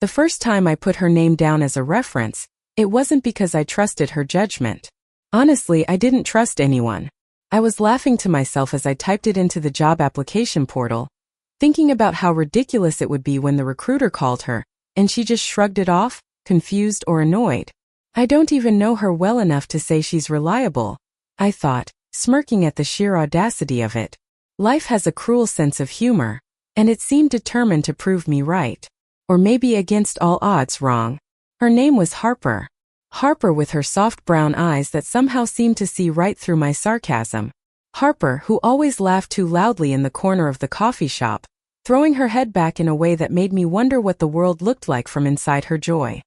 The first time I put her name down as a reference, it wasn't because I trusted her judgment. Honestly, I didn't trust anyone. I was laughing to myself as I typed it into the job application portal, thinking about how ridiculous it would be when the recruiter called her, and she just shrugged it off, confused or annoyed. I don't even know her well enough to say she's reliable, I thought, smirking at the sheer audacity of it. Life has a cruel sense of humor, and it seemed determined to prove me right. Or maybe against all odds wrong. Her name was Harper. Harper with her soft brown eyes that somehow seemed to see right through my sarcasm. Harper, who always laughed too loudly in the corner of the coffee shop, throwing her head back in a way that made me wonder what the world looked like from inside her joy.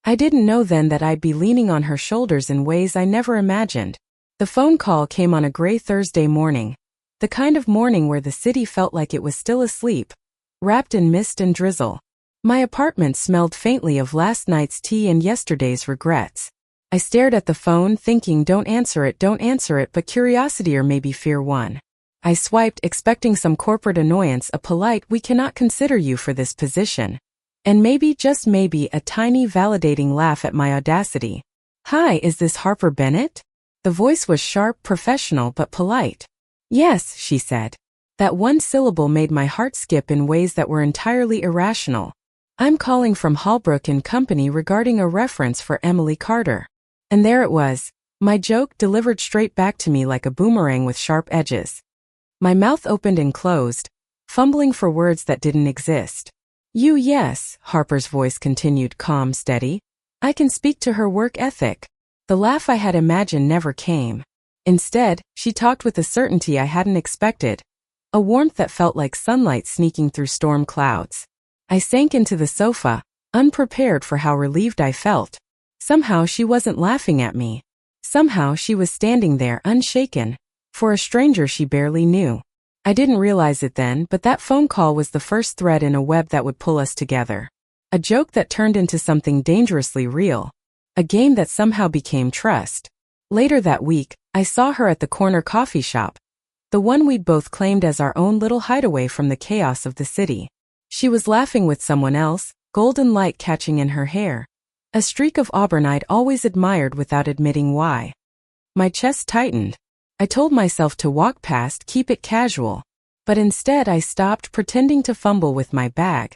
I didn't know then that I'd be leaning on her shoulders in ways I never imagined. The phone call came on a gray Thursday morning, the kind of morning where the city felt like it was still asleep, wrapped in mist and drizzle. My apartment smelled faintly of last night's tea and yesterday's regrets. I stared at the phone thinking don't answer it, but curiosity or maybe fear won. I swiped expecting some corporate annoyance, a polite "we cannot consider you for this position." And maybe, just maybe, a tiny validating laugh at my audacity. "Hi, is this Harper Bennett?" The voice was sharp, professional, but polite. "Yes," she said. That one syllable made my heart skip in ways that were entirely irrational. "I'm calling from Hallbrook and Company regarding a reference for Emily Carter." And there it was, my joke delivered straight back to me like a boomerang with sharp edges. My mouth opened and closed, fumbling for words that didn't exist. Yes," Harper's voice continued, calm, steady. "I can speak to her work ethic." The laugh I had imagined never came. Instead, she talked with a certainty I hadn't expected, a warmth that felt like sunlight sneaking through storm clouds. I sank into the sofa, unprepared for how relieved I felt. Somehow she wasn't laughing at me. Somehow she was standing there unshaken, for a stranger she barely knew. I didn't realize it then, but that phone call was the first thread in a web that would pull us together. A joke that turned into something dangerously real. A game that somehow became trust. Later that week, I saw her at the corner coffee shop, the one we'd both claimed as our own little hideaway from the chaos of the city. She was laughing with someone else, golden light catching in her hair, a streak of auburn I'd always admired without admitting why. My chest tightened. I told myself to walk past, keep it casual. But instead I stopped, pretending to fumble with my bag,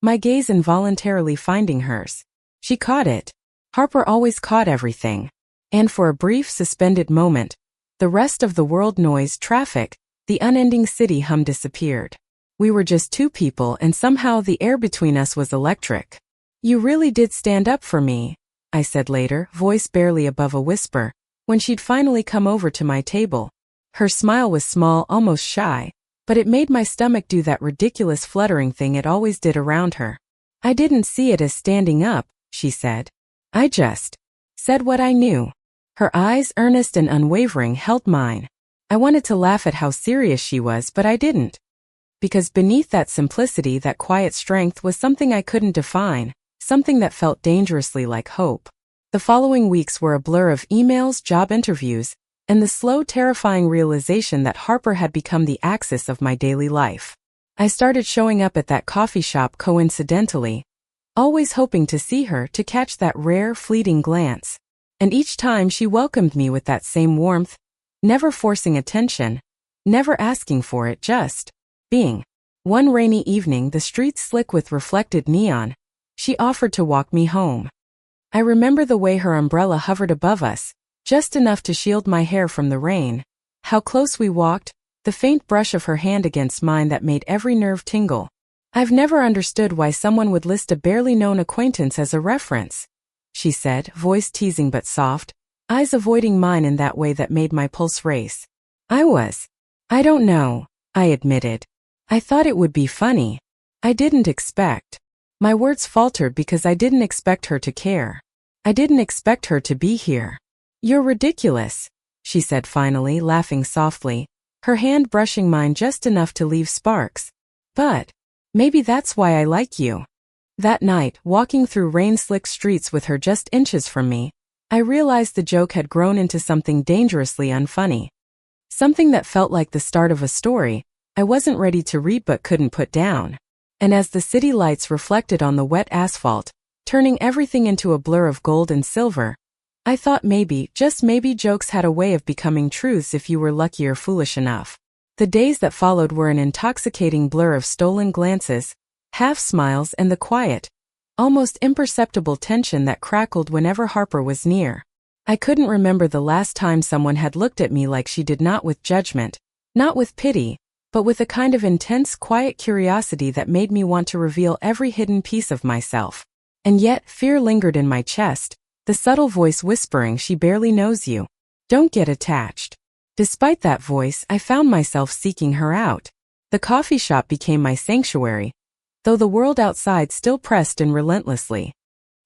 my gaze involuntarily finding hers. She caught it. Harper always caught everything. And for a brief, suspended moment, the rest of the world, noise, traffic, the unending city hum disappeared. We were just two people, and somehow the air between us was electric. "You really did stand up for me," I said later, voice barely above a whisper, when she'd finally come over to my table. Her smile was small, almost shy, but it made my stomach do that ridiculous fluttering thing it always did around her. "I didn't see it as standing up," she said. "I just said what I knew." Her eyes, earnest and unwavering, held mine. I wanted to laugh at how serious she was, but I didn't. Because beneath that simplicity, that quiet strength, was something I couldn't define, something that felt dangerously like hope. The following weeks were a blur of emails, job interviews, and the slow, terrifying realization that Harper had become the axis of my daily life. I started showing up at that coffee shop coincidentally, always hoping to see her, to catch that rare, fleeting glance. And each time she welcomed me with that same warmth, never forcing attention, never asking for it, just being. One rainy evening, the streets slick with reflected neon, she offered to walk me home. I remember the way her umbrella hovered above us, just enough to shield my hair from the rain, how close we walked, the faint brush of her hand against mine that made every nerve tingle. "I've never understood why someone would list a barely known acquaintance as a reference," she said, voice teasing but soft, eyes avoiding mine in that way that made my pulse race. I don't know," I admitted. "I thought it would be funny. I didn't expect." My words faltered because I didn't expect her to care. I didn't expect her to be here. "You're ridiculous," she said finally, laughing softly, her hand brushing mine just enough to leave sparks. "But maybe that's why I like you." That night, walking through rain-slick streets with her just inches from me, I realized the joke had grown into something dangerously unfunny. Something that felt like the start of a story I wasn't ready to read but couldn't put down. And as the city lights reflected on the wet asphalt, turning everything into a blur of gold and silver, I thought maybe, just maybe, jokes had a way of becoming truths if you were lucky or foolish enough. The days that followed were an intoxicating blur of stolen glances, half smiles, and the quiet, almost imperceptible tension that crackled whenever Harper was near. I couldn't remember the last time someone had looked at me like she did, not with judgment, not with pity, but with a kind of intense, quiet curiosity that made me want to reveal every hidden piece of myself. And yet, fear lingered in my chest, the subtle voice whispering, "She barely knows you. Don't get attached." Despite that voice, I found myself seeking her out. The coffee shop became my sanctuary, though the world outside still pressed in relentlessly.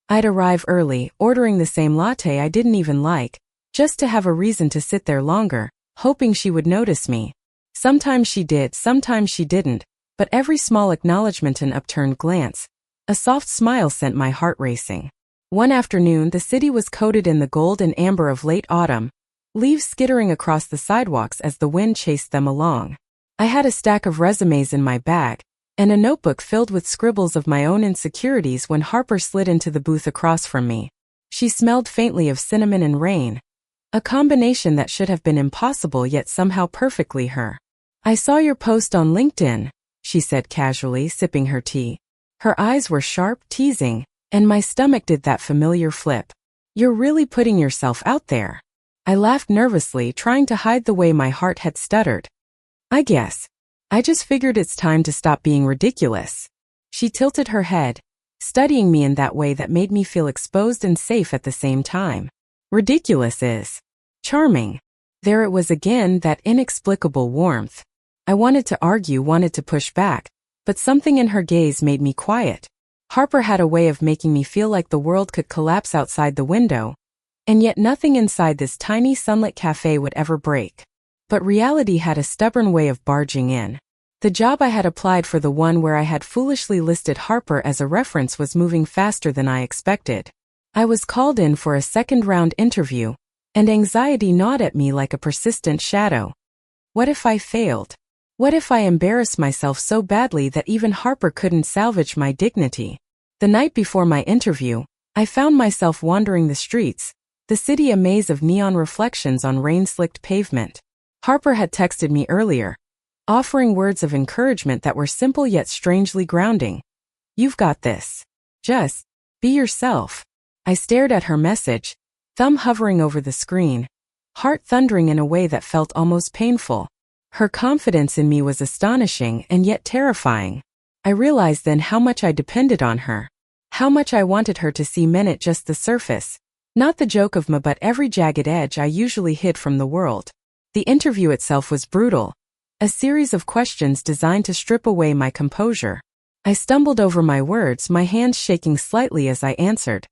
I'd arrive early, ordering the same latte I didn't even like, just to have a reason to sit there longer, hoping she would notice me. Sometimes she did, sometimes she didn't, but every small acknowledgement, an upturned glance, a soft smile sent my heart racing. One afternoon, the city was coated in the gold and amber of late autumn, leaves skittering across the sidewalks as the wind chased them along. I had a stack of resumes in my bag, and a notebook filled with scribbles of my own insecurities when Harper slid into the booth across from me. She smelled faintly of cinnamon and rain, a combination that should have been impossible yet somehow perfectly her. "I saw your post on LinkedIn," she said casually, sipping her tea. Her eyes were sharp, teasing, and my stomach did that familiar flip. "You're really putting yourself out there." I laughed nervously, trying to hide the way my heart had stuttered. "I guess. I just figured it's time to stop being ridiculous." She tilted her head, studying me in that way that made me feel exposed and safe at the same time. Ridiculous is charming. There it was again, that inexplicable warmth. I wanted to argue, wanted to push back, but something in her gaze made me quiet. Harper had a way of making me feel like the world could collapse outside the window, and yet nothing inside this tiny sunlit cafe would ever break. But reality had a stubborn way of barging in. The job I had applied for, the one where I had foolishly listed Harper as a reference, was moving faster than I expected. I was called in for a second-round interview, and anxiety gnawed at me like a persistent shadow. What if I failed? What if I embarrassed myself so badly that even Harper couldn't salvage my dignity? The night before my interview, I found myself wandering the streets, the city a maze of neon reflections on rain-slicked pavement. Harper had texted me earlier, offering words of encouragement that were simple yet strangely grounding. "You've got this. Just be yourself." I stared at her message, thumb hovering over the screen, heart thundering in a way that felt almost painful. Her confidence in me was astonishing and yet terrifying. I realized then how much I depended on her, how much I wanted her to see men at just the surface, not the joke of me, but every jagged edge I usually hid from the world. The interview itself was brutal, a series of questions designed to strip away my composure. I stumbled over my words, my hands shaking slightly as I answered.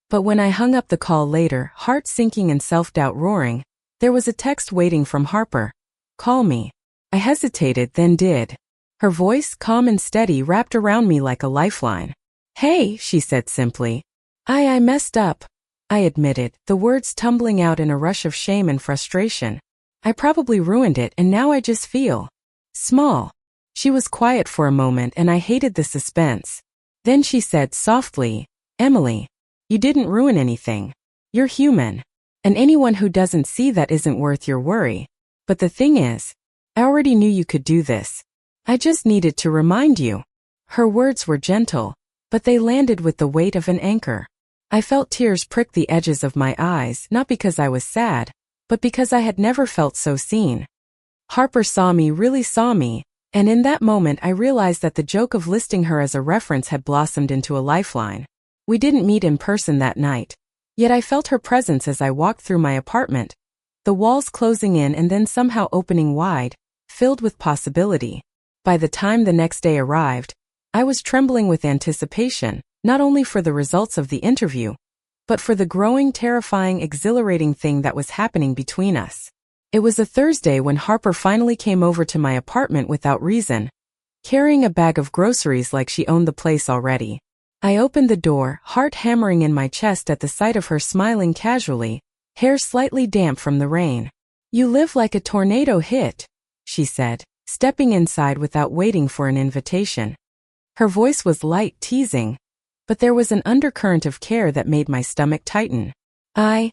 But when I hung up the call later, heart sinking and self-doubt roaring, there was a text waiting from Harper. "Call me." I hesitated, then did. Her voice, calm and steady, wrapped around me like a lifeline. "Hey," she said simply. I messed up," I admitted, the words tumbling out in a rush of shame and frustration. "I probably ruined it, and now I just feel small." She was quiet for a moment, and I hated the suspense. Then she said softly, "Emily, you didn't ruin anything. You're human. And anyone who doesn't see that isn't worth your worry. But the thing is, I already knew you could do this. I just needed to remind you." Her words were gentle, but they landed with the weight of an anchor. I felt tears prick the edges of my eyes, not because I was sad, but because I had never felt so seen. Harper saw me, really saw me, and in that moment I realized that the joke of listing her as a reference had blossomed into a lifeline. We didn't meet in person that night, yet I felt her presence as I walked through my apartment, the walls closing in and then somehow opening wide, filled with possibility. By the time the next day arrived, I was trembling with anticipation, not only for the results of the interview, but for the growing, terrifying, exhilarating thing that was happening between us. It was a Thursday when Harper finally came over to my apartment without reason, carrying a bag of groceries like she owned the place already. I opened the door, heart hammering in my chest at the sight of her smiling casually, hair slightly damp from the rain. "You live like a tornado hit," she said, stepping inside without waiting for an invitation. Her voice was light, teasing, but there was an undercurrent of care that made my stomach tighten. I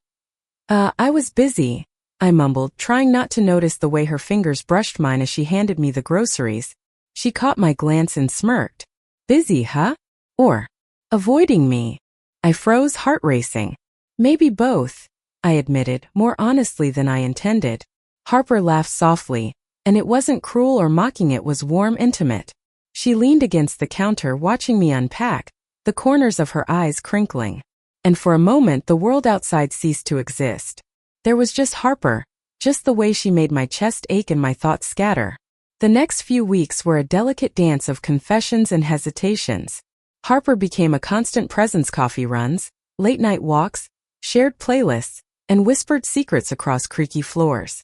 was busy, I mumbled, trying not to notice the way her fingers brushed mine as she handed me the groceries. She caught my glance and smirked. Busy, huh? Or avoiding me? I froze, heart racing. Maybe both, I admitted, more honestly than I intended. Harper laughed softly, and it wasn't cruel or mocking, it was warm, intimate. She leaned against the counter watching me unpack, the corners of her eyes crinkling. And for a moment the world outside ceased to exist. There was just Harper, just the way she made my chest ache and my thoughts scatter. The next few weeks were a delicate dance of confessions and hesitations. Harper became a constant presence: coffee runs, late-night walks, shared playlists, and whispered secrets across creaky floors.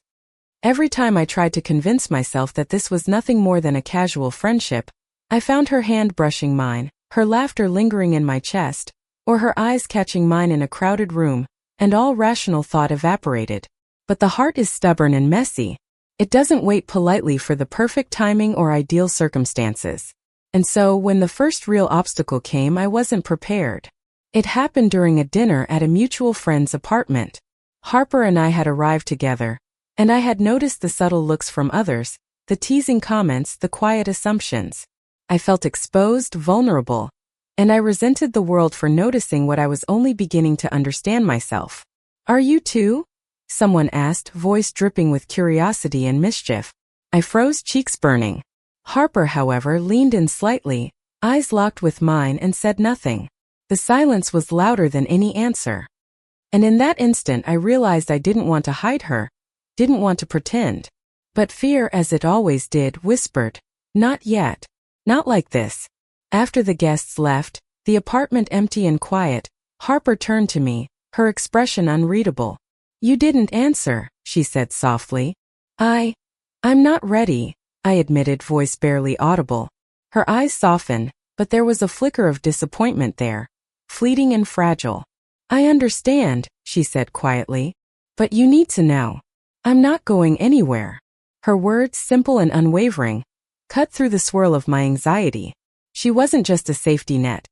Every time I tried to convince myself that this was nothing more than a casual friendship, I found her hand brushing mine, her laughter lingering in my chest, or her eyes catching mine in a crowded room, and all rational thought evaporated. But the heart is stubborn and messy. It doesn't wait politely for the perfect timing or ideal circumstances. And so, when the first real obstacle came, I wasn't prepared. It happened during a dinner at a mutual friend's apartment. Harper and I had arrived together, and I had noticed the subtle looks from others, the teasing comments, the quiet assumptions. I felt exposed, vulnerable, and I resented the world for noticing what I was only beginning to understand myself. "Are you too?" someone asked, voice dripping with curiosity and mischief. I froze, cheeks burning. Harper, however, leaned in slightly, eyes locked with mine, and said nothing. The silence was louder than any answer. And in that instant I realized I didn't want to hide her, didn't want to pretend. But fear, as it always did, whispered, "Not yet. Not like this." After the guests left, the apartment empty and quiet, Harper turned to me, her expression unreadable. "You didn't answer," she said softly. I'm not ready," I admitted, voice barely audible. Her eyes softened, but there was a flicker of disappointment there, fleeting and fragile. "I understand," she said quietly. "But you need to know. I'm not going anywhere." Her words, simple and unwavering, cut through the swirl of my anxiety. She wasn't just a safety net.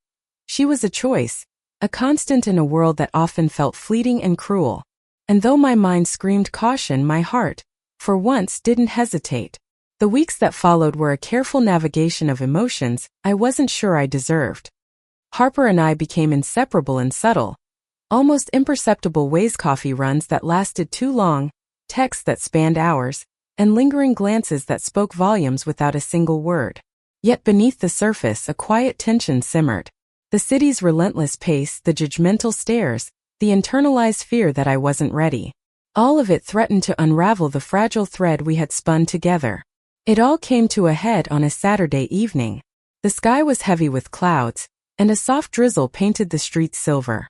She was a choice, a constant in a world that often felt fleeting and cruel. And though my mind screamed caution, my heart, for once, didn't hesitate. The weeks that followed were a careful navigation of emotions I wasn't sure I deserved. Harper and I became inseparable in subtle, almost imperceptible ways: coffee runs that lasted too long, texts that spanned hours, and lingering glances that spoke volumes without a single word. Yet beneath the surface a quiet tension simmered. The city's relentless pace, the judgmental stares, the internalized fear that I wasn't ready. All of it threatened to unravel the fragile thread we had spun together. It all came to a head on a Saturday evening. The sky was heavy with clouds, and a soft drizzle painted the streets silver.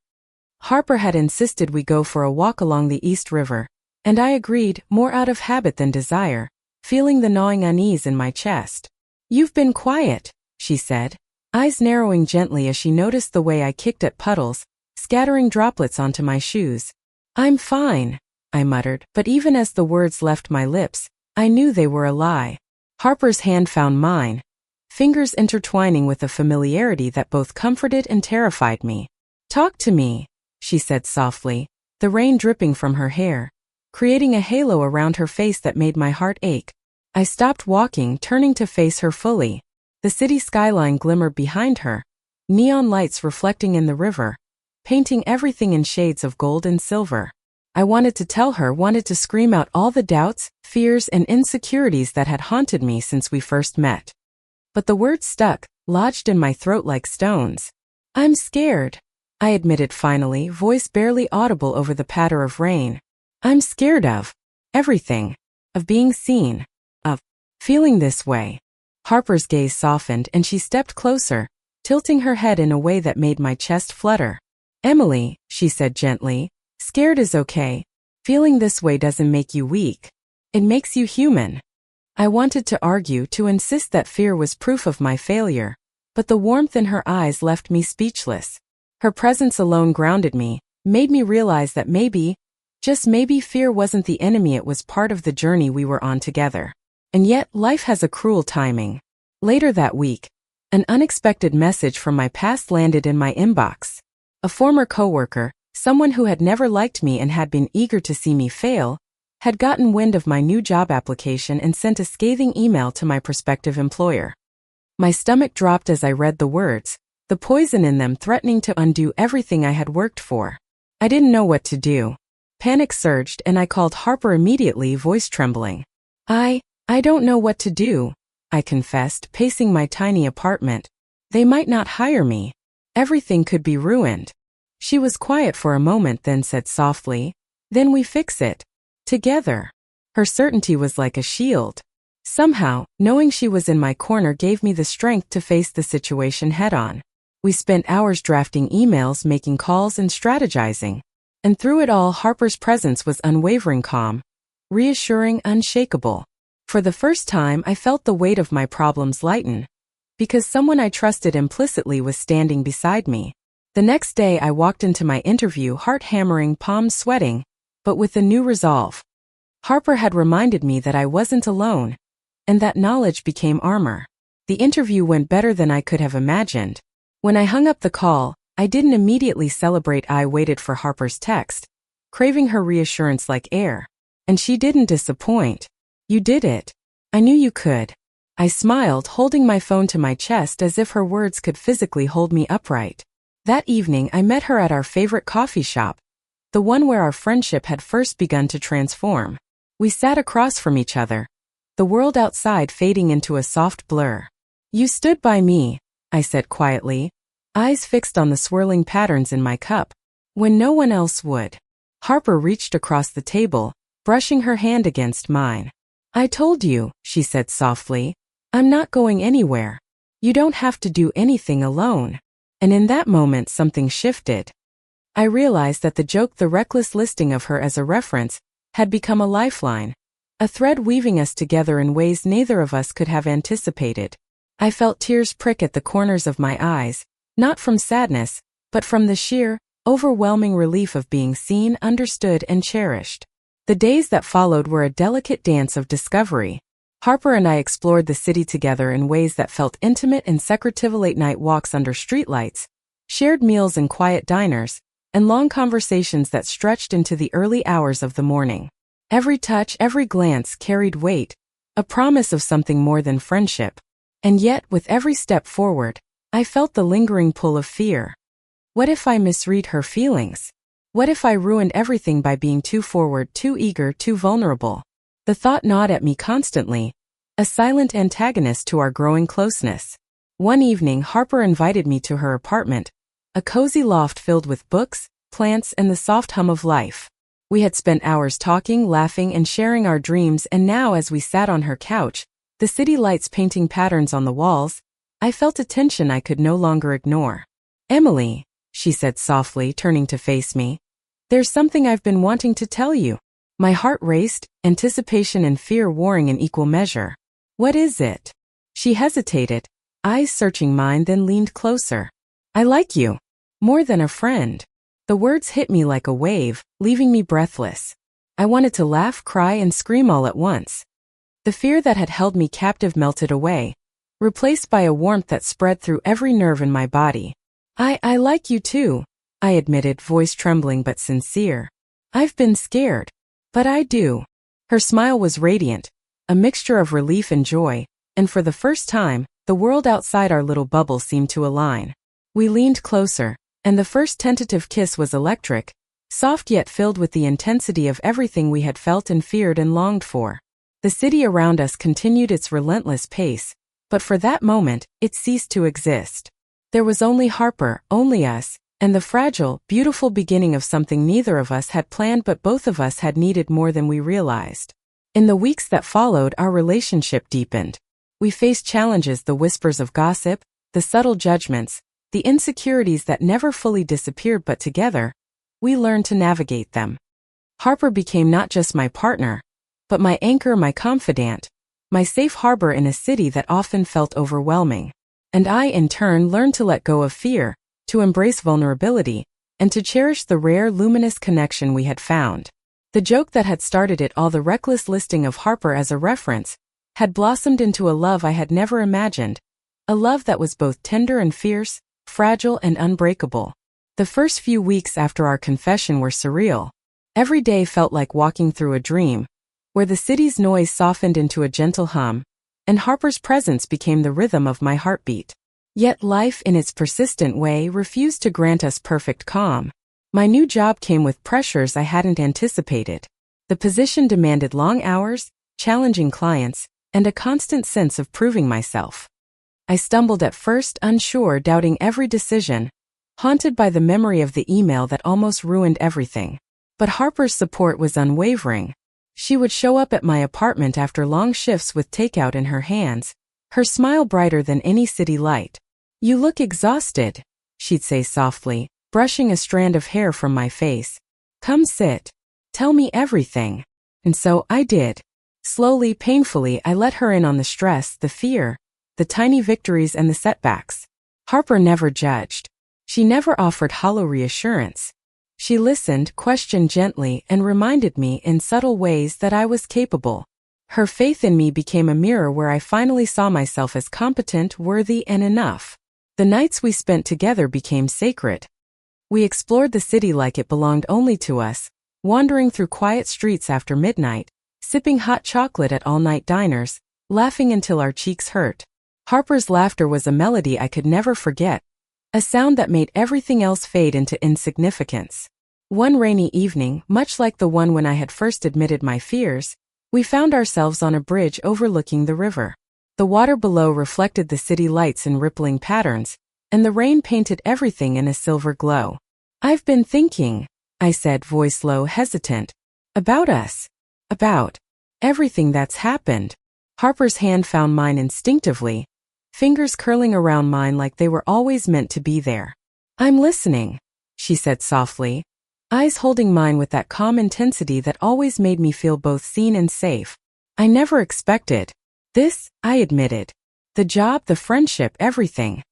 Harper had insisted we go for a walk along the East River, and I agreed, more out of habit than desire, feeling the gnawing unease in my chest. "You've been quiet," she said, eyes narrowing gently as she noticed the way I kicked at puddles, scattering droplets onto my shoes. "I'm fine," I muttered, but even as the words left my lips, I knew they were a lie. Harper's hand found mine, fingers intertwining with a familiarity that both comforted and terrified me. "Talk to me," she said softly, the rain dripping from her hair, creating a halo around her face that made my heart ache. I stopped walking, turning to face her fully. The city skyline glimmered behind her, neon lights reflecting in the river, painting everything in shades of gold and silver. I wanted to tell her, wanted to scream out all the doubts, fears, and insecurities that had haunted me since we first met. But the words stuck, lodged in my throat like stones. "I'm scared," I admitted finally, voice barely audible over the patter of rain. "I'm scared of everything, of being seen, of feeling this way." Harper's gaze softened and she stepped closer, tilting her head in a way that made my chest flutter. "Emily," she said gently, "scared is okay. Feeling this way doesn't make you weak. It makes you human." I wanted to argue, to insist that fear was proof of my failure, but the warmth in her eyes left me speechless. Her presence alone grounded me, made me realize that maybe, just maybe, fear wasn't the enemy, it was part of the journey we were on together. And yet, life has a cruel timing. Later that week, An unexpected message from my past landed in my inbox. A former coworker, someone who had never liked me and had been eager to see me fail, had gotten wind of my new job application and sent a scathing email to my prospective employer. My stomach dropped as I read the words, the poison in them threatening to undo everything I had worked for. I didn't know what to do. Panic surged and I called Harper immediately, voice trembling. I don't know what to do, I confessed, pacing my tiny apartment. They might not hire me. Everything could be ruined. She was quiet for a moment, then said softly, then we fix it. Together. Her certainty was like a shield. Somehow, knowing she was in my corner gave me the strength to face the situation head-on. We spent hours drafting emails, making calls, and strategizing. And through it all, Harper's presence was unwavering, calm, reassuring, unshakable. For the first time, I felt the weight of my problems lighten, because someone I trusted implicitly was standing beside me. The next day, I walked into my interview, heart hammering, palms sweating, but with a new resolve. Harper had reminded me that I wasn't alone, and that knowledge became armor. The interview went better than I could have imagined. When I hung up the call, I didn't immediately celebrate. I waited for Harper's text, craving her reassurance like air. And she didn't disappoint. You did it. I knew you could. I smiled, holding my phone to my chest as if her words could physically hold me upright. That evening, I met her at our favorite coffee shop, the one where our friendship had first begun to transform. We sat across from each other, the world outside fading into a soft blur. You stood by me, I said quietly, eyes fixed on the swirling patterns in my cup, when no one else would. Harper reached across the table, brushing her hand against mine. I told you, she said softly, I'm not going anywhere. You don't have to do anything alone. And in that moment something shifted. I realized that the joke, the reckless listing of her as a reference, had become a lifeline, a thread weaving us together in ways neither of us could have anticipated. I felt tears prick at the corners of my eyes, not from sadness, but from the sheer, overwhelming relief of being seen, understood, and cherished. The days that followed were a delicate dance of discovery. Harper and I explored the city together in ways that felt intimate and secretive: late-night walks under streetlights, shared meals in quiet diners, and long conversations that stretched into the early hours of the morning. Every touch, every glance carried weight, a promise of something more than friendship. And yet, with every step forward, I felt the lingering pull of fear. What if I misread her feelings? What if I ruined everything by being too forward, too eager, too vulnerable? The thought gnawed at me constantly, a silent antagonist to our growing closeness. One evening, Harper invited me to her apartment, a cozy loft filled with books, plants, and the soft hum of life. We had spent hours talking, laughing, and sharing our dreams, and now as we sat on her couch, the city lights painting patterns on the walls, I felt a tension I could no longer ignore. Emily, she said softly, turning to face me, there's something I've been wanting to tell you. My heart raced, anticipation and fear warring in equal measure. What is it? She hesitated, eyes searching mine, then leaned closer. I like you. More than a friend. The words hit me like a wave, leaving me breathless. I wanted to laugh, cry, and scream all at once. The fear that had held me captive melted away, replaced by a warmth that spread through every nerve in my body. I like you too, I admitted, voice trembling but sincere. I've been scared. But I do. Her smile was radiant, a mixture of relief and joy, and for the first time, the world outside our little bubble seemed to align. We leaned closer, and the first tentative kiss was electric, soft yet filled with the intensity of everything we had felt and feared and longed for. The city around us continued its relentless pace, but for that moment, it ceased to exist. There was only Harper, only us, and the fragile, beautiful beginning of something neither of us had planned but both of us had needed more than we realized. In the weeks that followed, our relationship deepened. We faced challenges, the whispers of gossip, the subtle judgments, the insecurities that never fully disappeared, but together, we learned to navigate them. Harper became not just my partner, but my anchor, my confidant, my safe harbor in a city that often felt overwhelming. And I, in turn, learned to let go of fear, to embrace vulnerability, and to cherish the rare, luminous connection we had found. The joke that had started it all, the reckless listing of Harper as a reference, had blossomed into a love I had never imagined, A love that was both tender and fierce, fragile and unbreakable. The first few weeks after our confession were surreal. Every day felt like walking through a dream, where the city's noise softened into a gentle hum, and Harper's presence became the rhythm of my heartbeat. Yet life, in its persistent way, refused to grant us perfect calm. My new job came with pressures I hadn't anticipated. The position demanded long hours, challenging clients, and a constant sense of proving myself. I stumbled at first, unsure, doubting every decision, haunted by the memory of the email that almost ruined everything. But Harper's support was unwavering. She would show up at my apartment after long shifts with takeout in her hands, her smile brighter than any city light. "You look exhausted," she'd say softly, brushing a strand of hair from my face. "Come sit. Tell me everything." And so I did. Slowly, painfully, I let her in on the stress, the fear, the tiny victories and the setbacks. Harper never judged. She never offered hollow reassurance. She listened, questioned gently, and reminded me in subtle ways that I was capable. Her faith in me became a mirror where I finally saw myself as competent, worthy, and enough. The nights we spent together became sacred. We explored the city like it belonged only to us, wandering through quiet streets after midnight, sipping hot chocolate at all-night diners, laughing until our cheeks hurt. Harper's laughter was a melody I could never forget, a sound that made everything else fade into insignificance. One rainy evening, much like the one when I had first admitted my fears, we found ourselves on a bridge overlooking the river. The water below reflected the city lights in rippling patterns, and the rain painted everything in a silver glow. "I've been thinking," I said, voice low, hesitant, "about us. About everything that's happened." Harper's hand found mine instinctively, fingers curling around mine like they were always meant to be there. "I'm listening," she said softly, eyes holding mine with that calm intensity that always made me feel both seen and safe. "I never expected this," I admitted. "The job, the friendship, everything.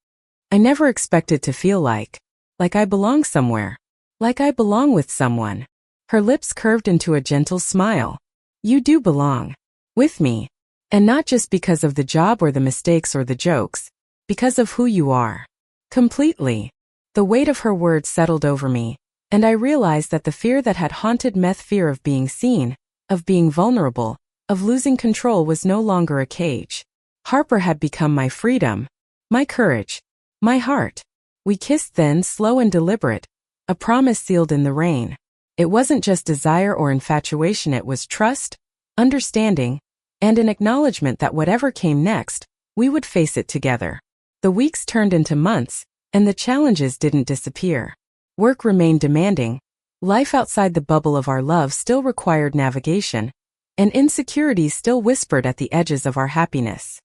I never expected to feel like I belong somewhere. Like I belong with someone." Her lips curved into a gentle smile. "You do belong. With me. And not just because of the job or the mistakes or the jokes. Because of who you are. Completely." The weight of her words settled over me, and I realized that the fear that had haunted me, fear of being seen, of being vulnerable, of losing control, was no longer a cage. Harper had become my freedom, my courage, my heart. We kissed then, slow and deliberate, a promise sealed in the rain. It wasn't just desire or infatuation, it was trust, understanding, and an acknowledgement that whatever came next, we would face it together. The weeks turned into months, and the challenges didn't disappear. Work remained demanding, life outside the bubble of our love still required navigation, and insecurities still whispered at the edges of our happiness.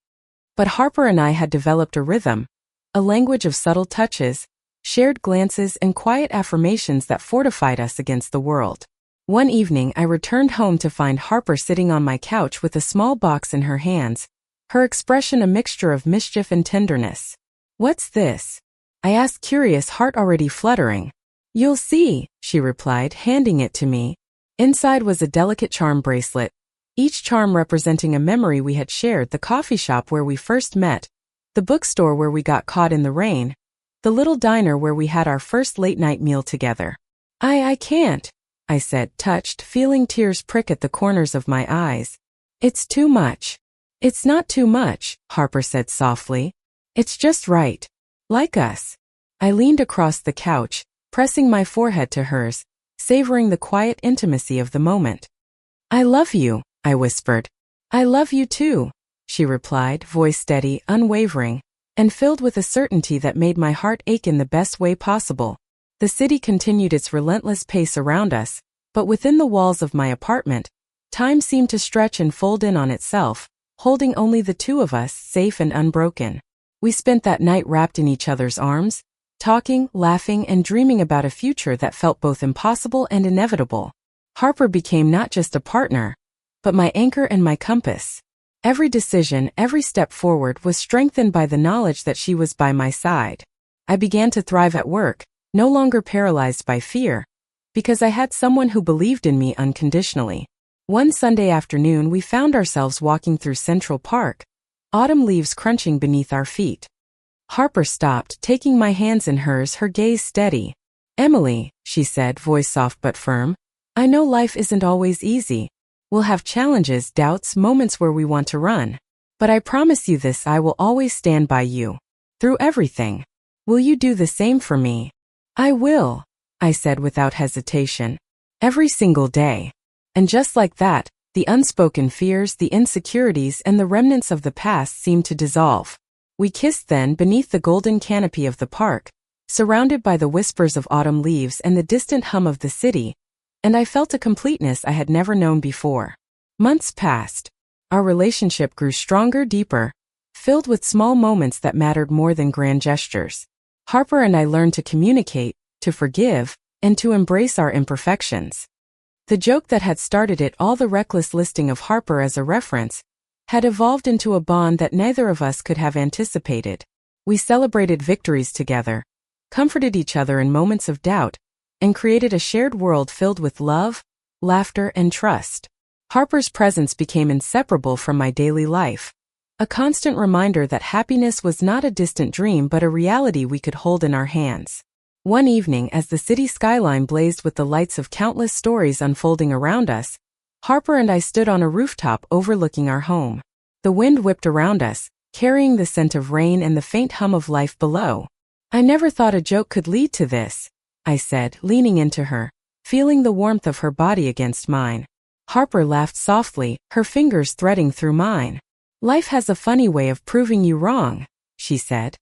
But Harper and I had developed a rhythm, a language of subtle touches, shared glances, and quiet affirmations that fortified us against the world. One evening I returned home to find Harper sitting on my couch with a small box in her hands, her expression a mixture of mischief and tenderness. "What's this?" I asked, curious, heart already fluttering. "You'll see," she replied, handing it to me. Inside was a delicate charm bracelet, each charm representing a memory we had shared: the coffee shop where we first met, the bookstore where we got caught in the rain, the little diner where we had our first late-night meal together. I can't," I said, touched, feeling tears prick at the corners of my eyes. "It's too much." "It's not too much," Harper said softly. "It's just right. Like us." I leaned across the couch, pressing my forehead to hers, savoring the quiet intimacy of the moment. "I love you," I whispered. "I love you too," she replied, voice steady, unwavering, and filled with a certainty that made my heart ache in the best way possible. The city continued its relentless pace around us, but within the walls of my apartment, time seemed to stretch and fold in on itself, holding only the two of us, safe and unbroken. We spent that night wrapped in each other's arms, talking, laughing, and dreaming about a future that felt both impossible and inevitable. Harper became not just a partner, but my anchor and my compass. Every decision, every step forward was strengthened by the knowledge that she was by my side. I began to thrive at work, no longer paralyzed by fear, because I had someone who believed in me unconditionally. One Sunday afternoon we found ourselves walking through Central Park, autumn leaves crunching beneath our feet. Harper stopped, taking my hands in hers, her gaze steady. "Emily," she said, voice soft but firm, "I know life isn't always easy. We'll have challenges, doubts, moments where we want to run. But I promise you this, I will always stand by you. Through everything. Will you do the same for me?" "I will," I said without hesitation. "Every single day." And just like that, the unspoken fears, the insecurities, and the remnants of the past seemed to dissolve. We kissed then beneath the golden canopy of the park, surrounded by the whispers of autumn leaves and the distant hum of the city, and I felt a completeness I had never known before. Months passed. Our relationship grew stronger, deeper, filled with small moments that mattered more than grand gestures. Harper and I learned to communicate, to forgive, and to embrace our imperfections. The joke that had started it all, the reckless listing of Harper as a reference, had evolved into a bond that neither of us could have anticipated. We celebrated victories together, comforted each other in moments of doubt, and created a shared world filled with love, laughter, and trust. Harper's presence became inseparable from my daily life, a constant reminder that happiness was not a distant dream but a reality we could hold in our hands. One evening, as the city skyline blazed with the lights of countless stories unfolding around us, Harper and I stood on a rooftop overlooking our home. The wind whipped around us, carrying the scent of rain and the faint hum of life below. "I never thought a joke could lead to this," I said, leaning into her, feeling the warmth of her body against mine. Harper laughed softly, her fingers threading through mine. "Life has a funny way of proving you wrong," she said.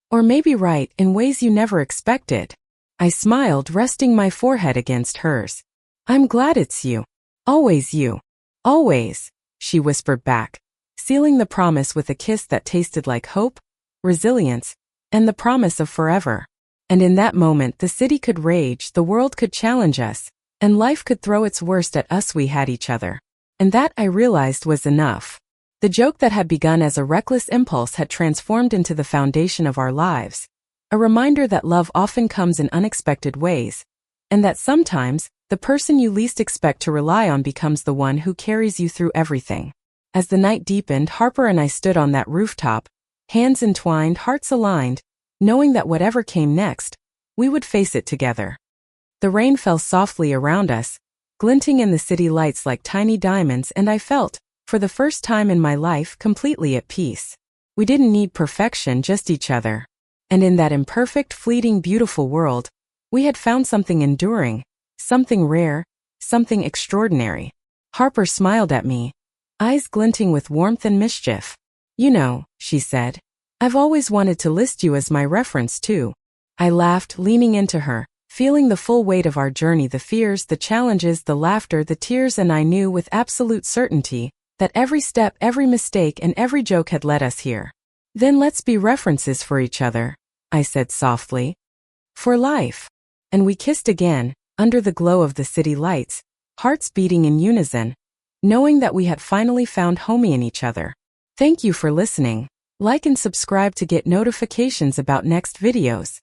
"Or maybe right in ways you never expected." I smiled, resting my forehead against hers. "I'm glad it's you. Always you. Always," she whispered back, sealing the promise with a kiss that tasted like hope, resilience, and the promise of forever. And in that moment, the city could rage, the world could challenge us, and life could throw its worst at us. We had each other. And that, I realized, was enough. The joke that had begun as a reckless impulse had transformed into the foundation of our lives, a reminder that love often comes in unexpected ways, and that sometimes, the person you least expect to rely on becomes the one who carries you through everything. As the night deepened, Harper and I stood on that rooftop, hands entwined, hearts aligned, knowing that whatever came next, we would face it together. The rain fell softly around us, glinting in the city lights like tiny diamonds, and I felt, for the first time in my life, completely at peace. We didn't need perfection, just each other. And in that imperfect, fleeting, beautiful world, we had found something enduring, something rare, something extraordinary. Harper smiled at me, eyes glinting with warmth and mischief. "You know," she said, "I've always wanted to list you as my reference too." I laughed, leaning into her, feeling the full weight of our journey, the fears, the challenges, the laughter, the tears, and I knew with absolute certainty that every step, every mistake, and every joke had led us here. "Then let's be references for each other," I said softly. "For life." And we kissed again, under the glow of the city lights, hearts beating in unison, knowing that we had finally found home in each other. Thank you for listening. Like and subscribe to get notifications about next videos.